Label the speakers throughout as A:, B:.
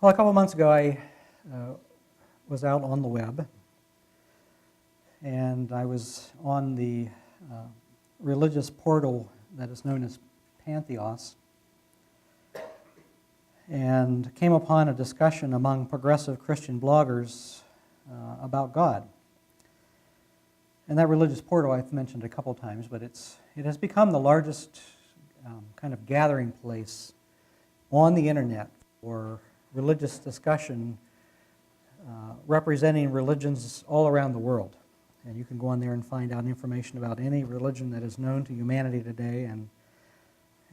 A: Well, a couple of months ago, I was out on the web, and I was on the religious portal that is known as Pantheos, and came upon a discussion among progressive Christian bloggers about God. And that religious portal I've mentioned a couple times, but it has become the largest kind of gathering place on the internet for religious discussion representing religions all around the world. And you can go on there and find out information about any religion that is known to humanity today.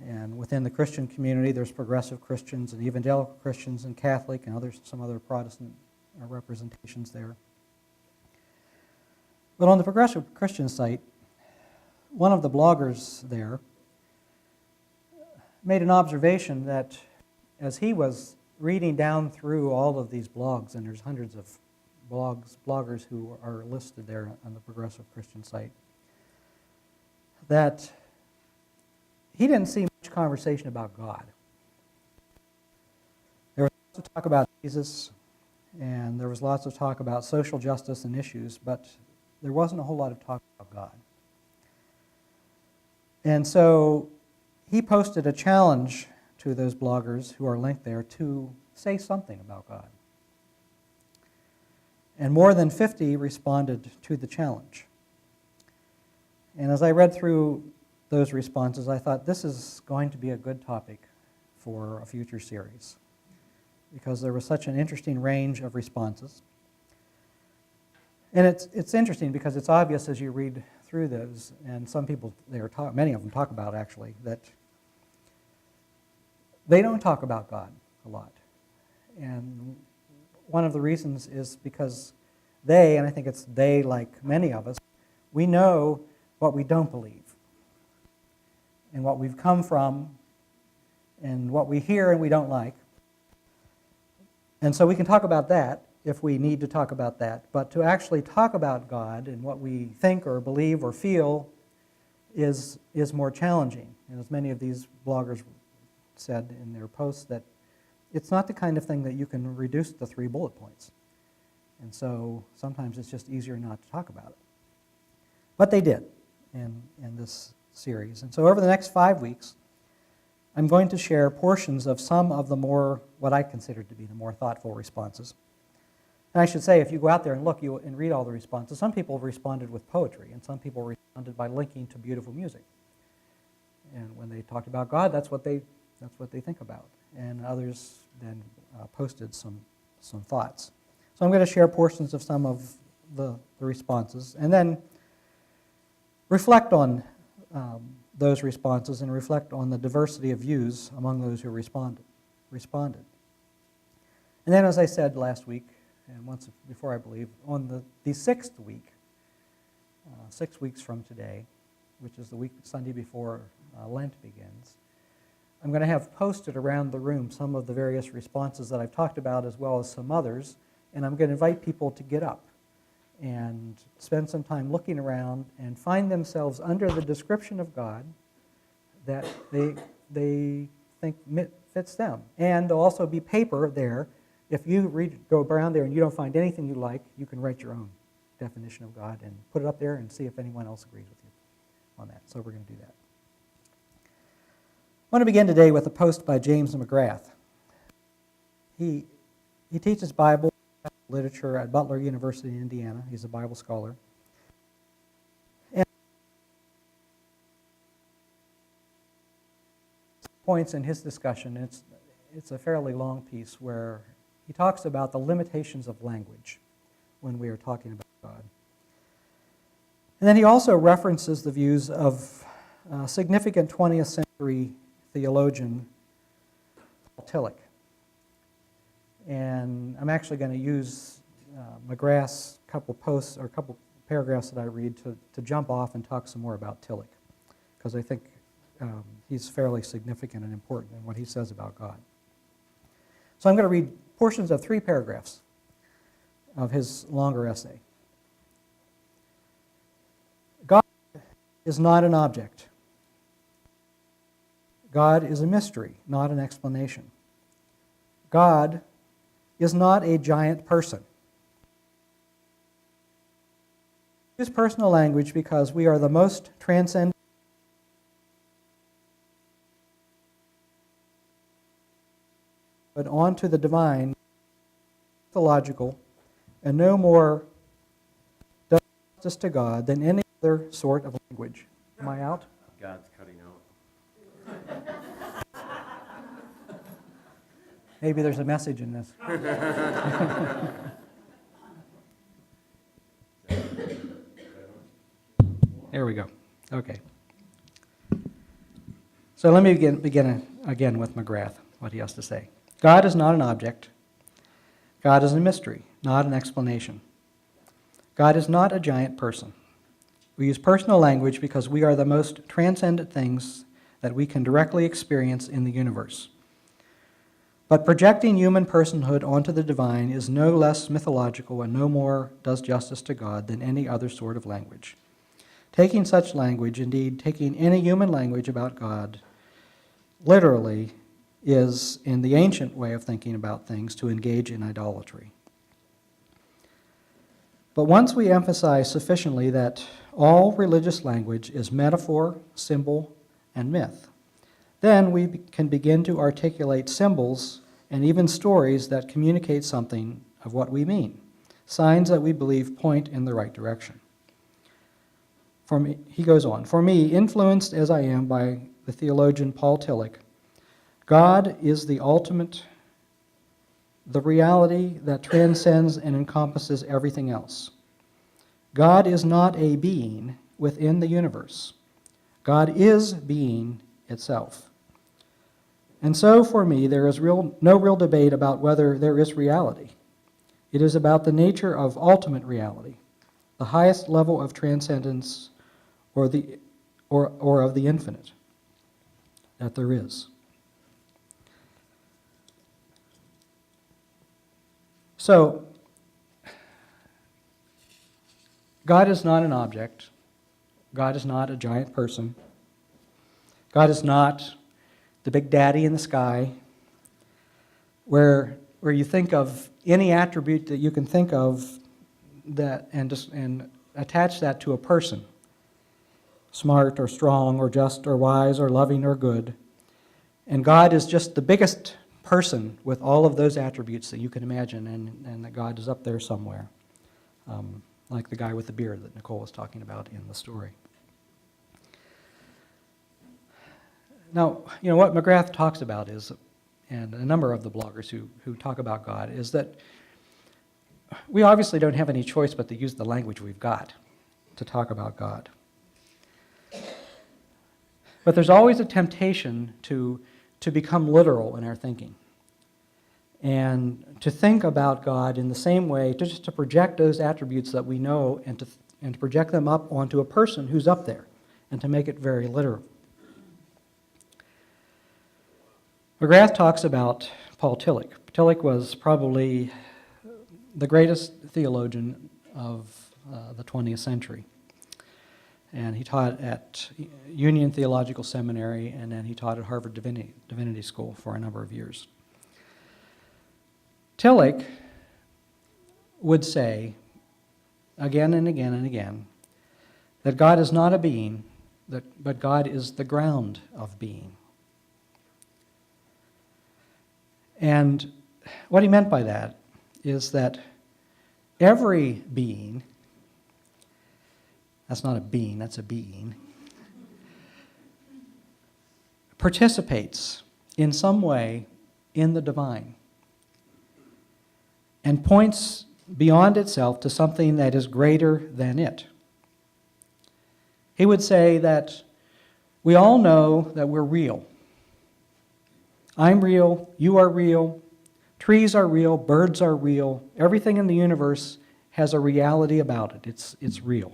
A: And within the Christian community, there's progressive Christians and evangelical Christians and Catholic and some other Protestant representations there. But on the progressive Christian site, one of the bloggers there made an observation that as he was reading down through all of these blogs, and there's hundreds of bloggers who are listed there on the progressive Christian site, that he didn't see much conversation about God. There was lots of talk about Jesus, and there was lots of talk about social justice and issues, but there wasn't a whole lot of talk about God. And so he posted a challenge to those bloggers who are linked there to say something about God. And more than 50 responded to the challenge. And as I read through those responses, I thought this is going to be a good topic for a future series, because there was such an interesting range of responses. And it's interesting because it's obvious as you read through those, and some people many of them talk about actually, that they don't talk about God a lot. And one of the reasons is because they, and I think it's they like many of us, we know what we don't believe, and what we've come from, and what we hear and we don't like. And so we can talk about that if we need to talk about that. But to actually talk about God and what we think or believe or feel is more challenging. And as many of these bloggers said in their posts, that it's not the kind of thing that you can reduce to 3 bullet points. And so sometimes it's just easier not to talk about it. But they did in this series. And so over the next 5 weeks, I'm going to share portions of some of the more, what I consider to be the more thoughtful responses. And I should say, if you go out there and look and read all the responses, some people responded with poetry, and some people responded by linking to beautiful music. And when they talked about God, that's what they think about. And others then posted some thoughts. So I'm going to share portions of some of the responses, and then reflect on those responses and reflect on the diversity of views among those who responded. And then, as I said last week, and once before I believe, on the 6th week, 6 weeks from today, which is the Sunday before Lent begins, I'm going to have posted around the room some of the various responses that I've talked about, as well as some others, and I'm going to invite people to get up and spend some time looking around and find themselves under the description of God that they think fits them. And there'll also be paper there. If you go around there and you don't find anything you like, you can write your own definition of God and put it up there and see if anyone else agrees with you on that. So we're going to do that. I want to begin today with a post by James McGrath. He teaches Bible literature at Butler University in Indiana. He's a Bible scholar. And points in his discussion, it's a fairly long piece where he talks about the limitations of language when we are talking about God. And then he also references the views of significant 20th century theologian Paul Tillich. And I'm actually going to use McGrath's couple posts or couple paragraphs that I read to jump off and talk some more about Tillich, because I think he's fairly significant and important in what he says about God. So I'm going to read portions of 3 paragraphs of his longer essay. God is not an object. God is a mystery, not an explanation. God is not a giant person. We use personal language because we are the most transcendent. But onto the divine, mythological, and no more does justice to God than any other sort of language. Am I out?
B: God's cutting out.
A: Maybe there's a message in this. There we go. Okay. So let me begin again with McGrath, what he has to say. God is not an object. God is a mystery, not an explanation. God is not a giant person. We use personal language because we are the most transcendent things that we can directly experience in the universe. But projecting human personhood onto the divine is no less mythological and no more does justice to God than any other sort of language. Taking such language, indeed taking any human language about God, literally is, in the ancient way of thinking about things, to engage in idolatry. But once we emphasize sufficiently that all religious language is metaphor, symbol, and myth, then we can begin to articulate symbols and even stories that communicate something of what we mean, signs that we believe point in the right direction. For me, he goes on, for me, influenced as I am by the theologian Paul Tillich, God is the ultimate, the reality that transcends and encompasses everything else. God is not a being within the universe. God is being itself. And so for me, there is no real debate about whether there is reality. It is about the nature of ultimate reality, the highest level of transcendence or of the infinite that there is. So, God is not an object. God is not a giant person. God is not the big daddy in the sky, where you think of any attribute that you can think of that and attach that to a person. Smart or strong or just or wise or loving or good. And God is just the biggest person with all of those attributes that you can imagine, and that God is up there somewhere, like the guy with the beard that Nicole was talking about in the story. Now, you know, what McGrath talks about is, and a number of the bloggers who talk about God, is that we obviously don't have any choice but to use the language we've got to talk about God. But there's always a temptation to become literal in our thinking, and to think about God in the same way, just to project those attributes that we know and to project them up onto a person who's up there, and to make it very literal. McGrath talks about Paul Tillich. Tillich was probably the greatest theologian of the 20th century. And he taught at Union Theological Seminary, and then he taught at Harvard Divinity School for a number of years. Tillich would say, again and again and again, that God is not a being, but God is the ground of being. And what he meant by that is that every being, that's not a being, that's a being, participates in some way in the divine and points beyond itself to something that is greater than it. He would say that we all know that we're real. I'm real, you are real, trees are real, birds are real, everything in the universe has a reality about it. It's real.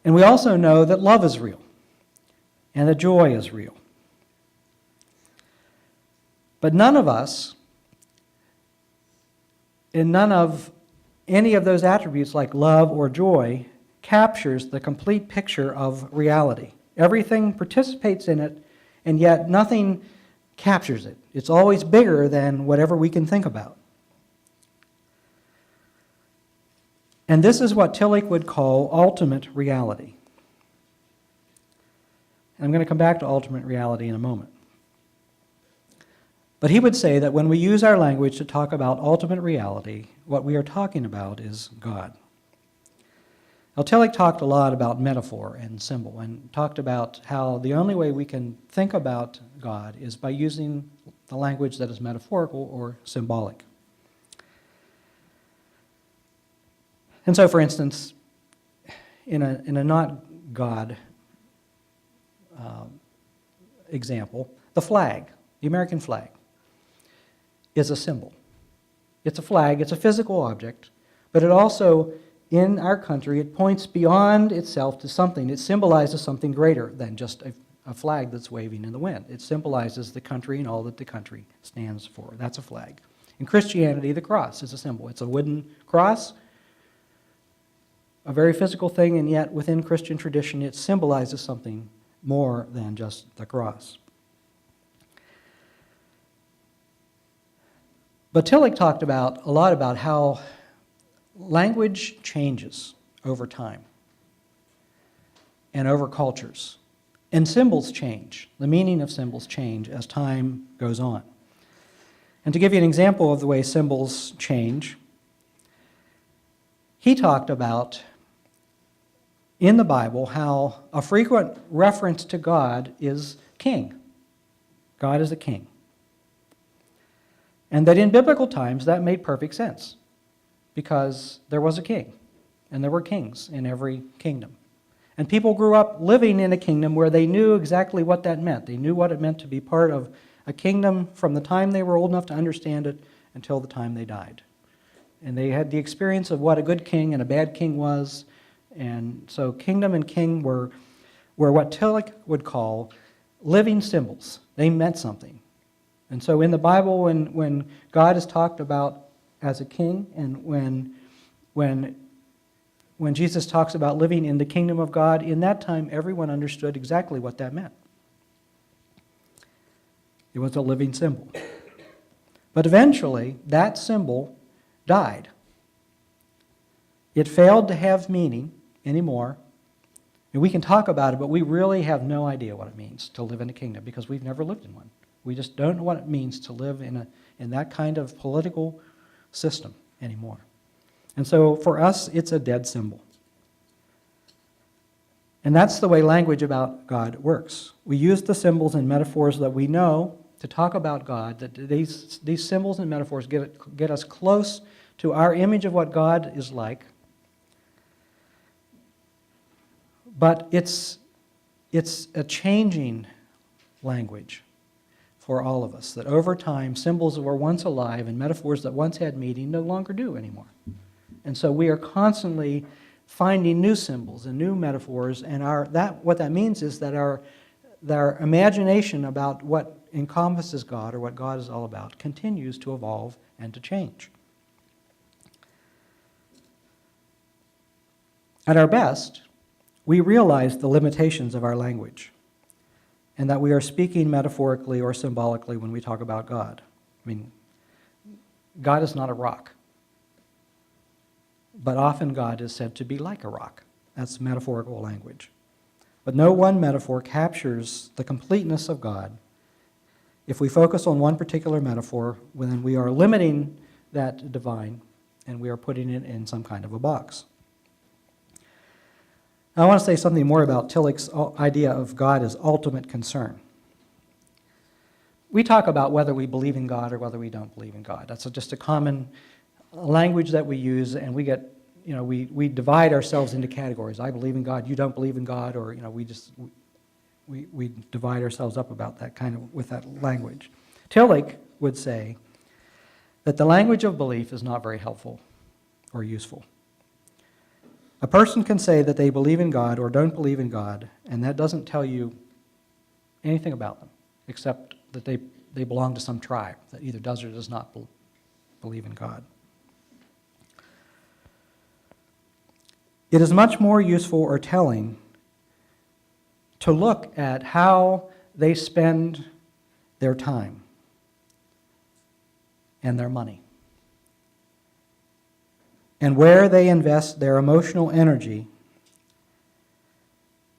A: And we also know that love is real, and that joy is real. But none of us, and none of any of those attributes like love or joy, captures the complete picture of reality. Everything participates in it, and yet nothing captures it. It's always bigger than whatever we can think about. And this is what Tillich would call ultimate reality. And I'm going to come back to ultimate reality in a moment. But he would say that when we use our language to talk about ultimate reality, what we are talking about is God. Now, Tillich talked a lot about metaphor and symbol, and talked about how the only way we can think about God is by using the language that is metaphorical or symbolic. And so, for instance, in a not God example, the flag, the American flag, is a symbol. It's a flag, it's a physical object, but it also, in our country, it points beyond itself to something. It symbolizes something greater than just a flag that's waving in the wind. It symbolizes the country and all that the country stands for. That's a flag. In Christianity, the cross is a symbol. It's a wooden cross, a very physical thing, and yet within Christian tradition, it symbolizes something more than just the cross. But Tillich talked a lot about how language changes over time and over cultures. And symbols change. The meaning of symbols change as time goes on. And to give you an example of the way symbols change, he talked about in the Bible how a frequent reference to God is king. God is a king. And that in biblical times that made perfect sense because there was a king and there were kings in every kingdom. And people grew up living in a kingdom where they knew exactly what that meant. They knew what it meant to be part of a kingdom from the time they were old enough to understand it until the time they died. And they had the experience of what a good king and a bad king was. And so kingdom and king were what Tillich would call living symbols. They meant something. And so in the Bible, when God is talked about as a king, and when Jesus talks about living in the kingdom of God, in that time everyone understood exactly what that meant. It was a living symbol. But eventually, that symbol died. It failed to have meaning anymore. And we can talk about it, but we really have no idea what it means to live in a kingdom because we've never lived in one. We just don't know what it means to live in that kind of political system anymore. And so for us, it's a dead symbol. And that's the way language about God works. We use the symbols and metaphors that we know to talk about God, that these symbols and metaphors get us close to our image of what God is like. But it's a changing language for all of us, that over time, symbols that were once alive and metaphors that once had meaning no longer do anymore. And so we are constantly finding new symbols and new metaphors, and what that means is that our imagination about what encompasses God or what God is all about continues to evolve and to change. At our best, we realize the limitations of our language, and that we are speaking metaphorically or symbolically when we talk about God. I mean, God is not a rock, but often God is said to be like a rock. That's metaphorical language. But no one metaphor captures the completeness of God. If we focus on one particular metaphor, then we are limiting that divine, and we are putting it in some kind of a box. Now, I want to say something more about Tillich's idea of God as ultimate concern. We talk about whether we believe in God or whether we don't believe in God. That's just a common language that we use, and we divide ourselves into categories. I believe in God, you don't believe in God, or we divide ourselves up about that kind of with that language. Tillich would say that the language of belief is not very helpful or useful. A person can say that they believe in God or don't believe in God, and that doesn't tell you anything about them, except that they belong to some tribe that either does or does not believe in God. It is much more useful or telling to look at how they spend their time, and their money. And where they invest their emotional energy.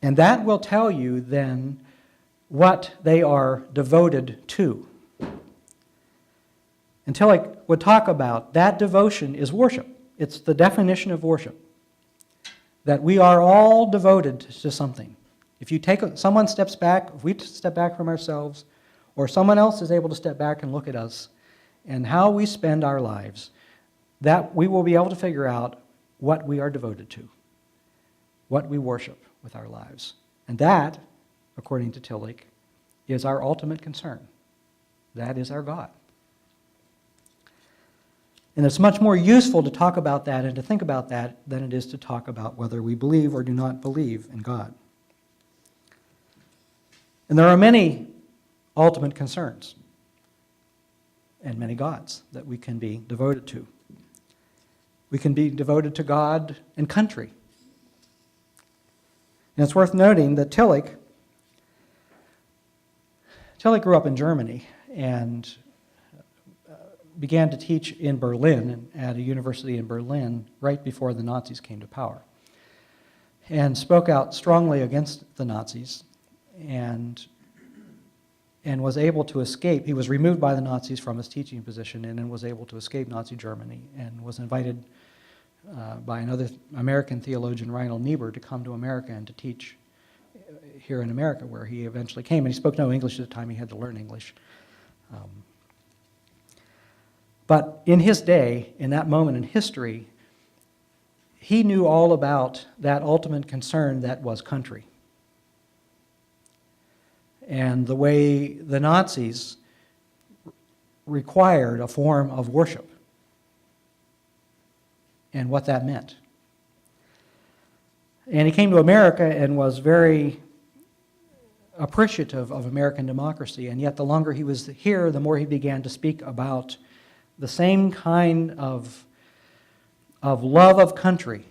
A: And that will tell you then what they are devoted to. And Tillich would talk about that devotion is worship. It's the definition of worship. That we are all devoted to something. If you take someone steps back, if we step back from ourselves, or someone else is able to step back and look at us and how we spend our lives, that we will be able to figure out what we are devoted to, what we worship with our lives. And that, according to Tillich, is our ultimate concern. That is our God. And it's much more useful to talk about that and to think about that than it is to talk about whether we believe or do not believe in God. And there are many ultimate concerns and many gods that we can be devoted to. We can be devoted to God and country. And it's worth noting that Tillich grew up in Germany and began to teach in Berlin, at a university in Berlin, right before the Nazis came to power, and spoke out strongly against the Nazis, and was able to escape. He was removed by the Nazis from his teaching position and then was able to escape Nazi Germany, and was invited by another American theologian, Reinhold Niebuhr, to come to America and to teach here in America, where he eventually came. And he spoke no English at the time. He had to learn English. But in his day, in that moment in history, he knew all about that ultimate concern that was country. And the way the Nazis required a form of worship and what that meant. And he came to America and was very appreciative of American democracy, and yet the longer he was here, the more he began to speak about the same kind of love of country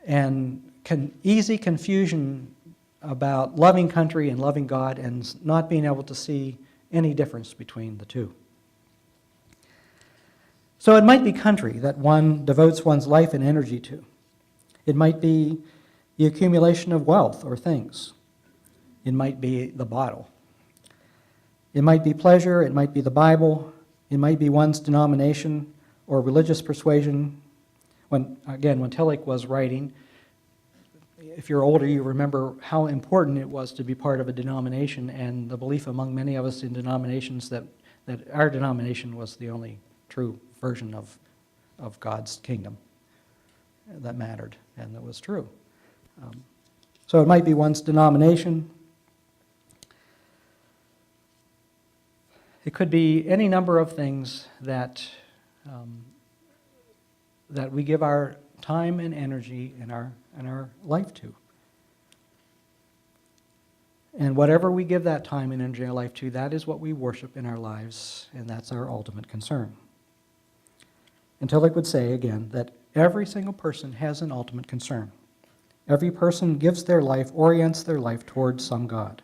A: and easy confusion about loving country and loving God and not being able to see any difference between the two. So it might be country that one devotes one's life and energy to. It might be the accumulation of wealth or things. It might be the bottle. It might be pleasure, it might be the Bible, it might be one's denomination or religious persuasion. When Tillich was writing, if you're older, you remember how important it was to be part of a denomination, and the belief among many of us in denominations that our denomination was the only true version of God's kingdom that mattered and that was true. So it might be one's denomination. It could be any number of things that we give our time and energy and our life to. And whatever we give that time and energy and life to, that is what we worship in our lives, and that's our ultimate concern. And Tillich would say again that every single person has an ultimate concern. Every person gives their life, orients their life towards some God.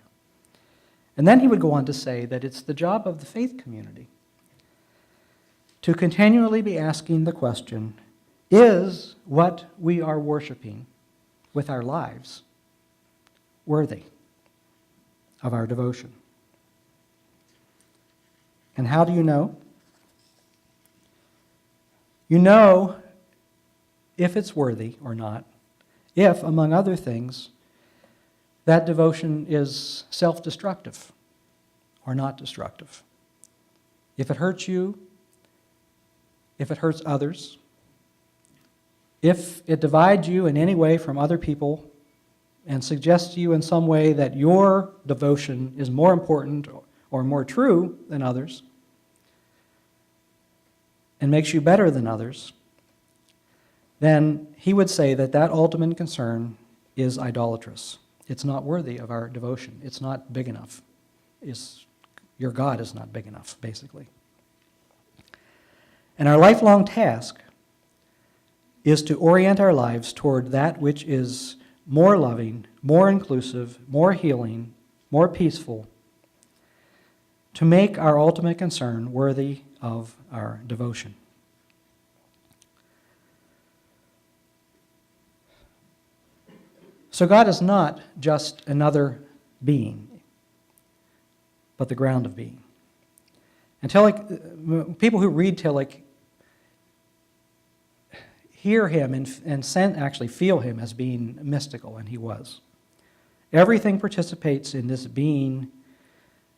A: And then he would go on to say that it's the job of the faith community to continually be asking the question, is what we are worshiping with our lives worthy of our devotion? And how do you know? You know if it's worthy or not, if, among other things, that devotion is self-destructive or not destructive. If it hurts you, if it hurts others, if it divides you in any way from other people and suggests to you in some way that your devotion is more important or more true than others and makes you better than others, then he would say that that ultimate concern is idolatrous. It's not worthy of our devotion. It's not big enough. Your God is not big enough, basically. And our lifelong task is to orient our lives toward that which is more loving, more inclusive, more healing, more peaceful, to make our ultimate concern worthy of our devotion. So God is not just another being, but the ground of being. And people who read Tillich hear him and actually feel him as being mystical, and he was. Everything participates in this being,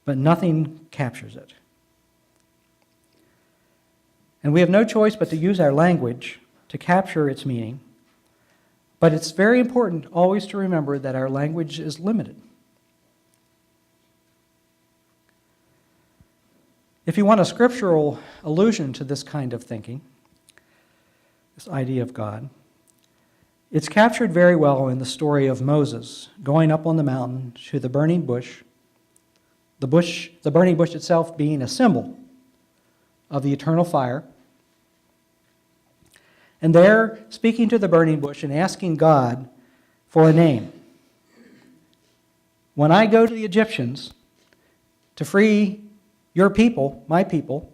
A: but nothing captures it. And we have no choice but to use our language to capture its meaning, but it's very important always to remember that our language is limited. If you want a scriptural allusion to this kind of thinking, this idea of God, it's captured very well in the story of Moses going up on the mountain to the burning bush, the burning bush itself being a symbol of the eternal fire. And there, speaking to the burning bush and asking God for a name. When I go to the Egyptians to free your people, my people,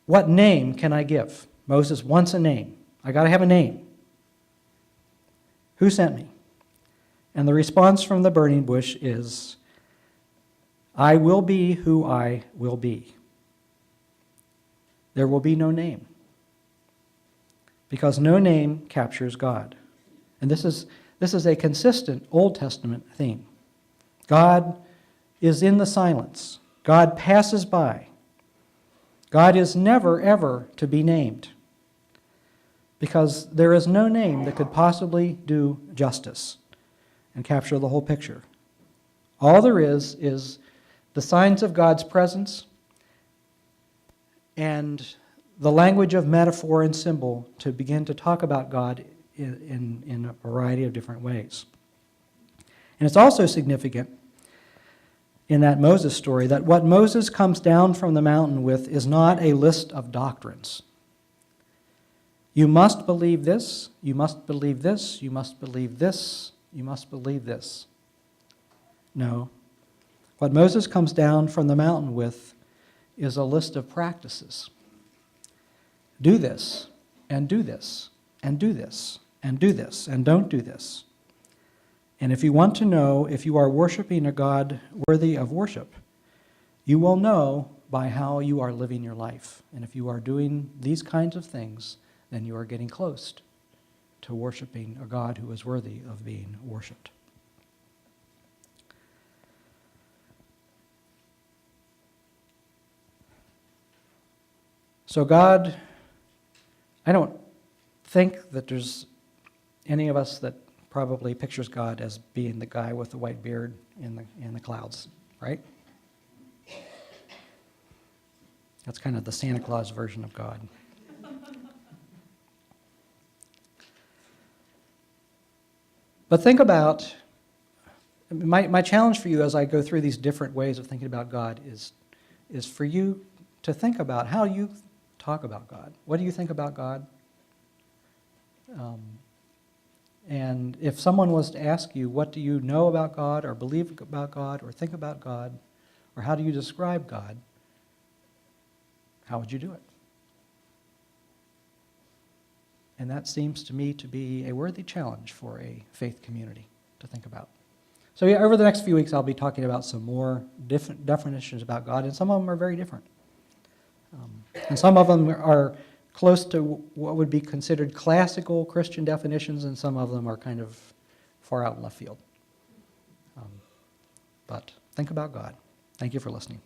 A: what name can I give? Moses wants a name. I got to have a name. Who sent me? And the response from the burning bush is, I will be who I will be. There will be no name, because no name captures God. And this is a consistent Old Testament theme. God is in the silence. God passes by. God is never, ever to be named, because there is no name that could possibly do justice and capture the whole picture. All there is the signs of God's presence and the language of metaphor and symbol to begin to talk about God in a variety of different ways. And it's also significant in that Moses story that what Moses comes down from the mountain with is not a list of doctrines. You must believe this, you must believe this, you must believe this, you must believe this. No. What Moses comes down from the mountain with is a list of practices. Do this, and do this, and do this, and do this, and don't do this. And if you want to know if you are worshiping a God worthy of worship, you will know by how you are living your life. And if you are doing these kinds of things, then you are getting close to worshiping a God who is worthy of being worshiped. So God, I don't think that there's any of us that probably pictures God as being the guy with the white beard in the clouds, right? That's kind of the Santa Claus version of God. But think about, my challenge for you as I go through these different ways of thinking about God is for you to think about how you talk about God. What do you think about God? And if someone was to ask you, what do you know about God, or believe about God, or think about God, or how do you describe God, how would you do it? And that seems to me to be a worthy challenge for a faith community to think about. So yeah, over the next few weeks, I'll be talking about some more different definitions about God, and some of them are very different. And some of them are close to what would be considered classical Christian definitions, and some of them are kind of far out in left field. But think about God. Thank you for listening.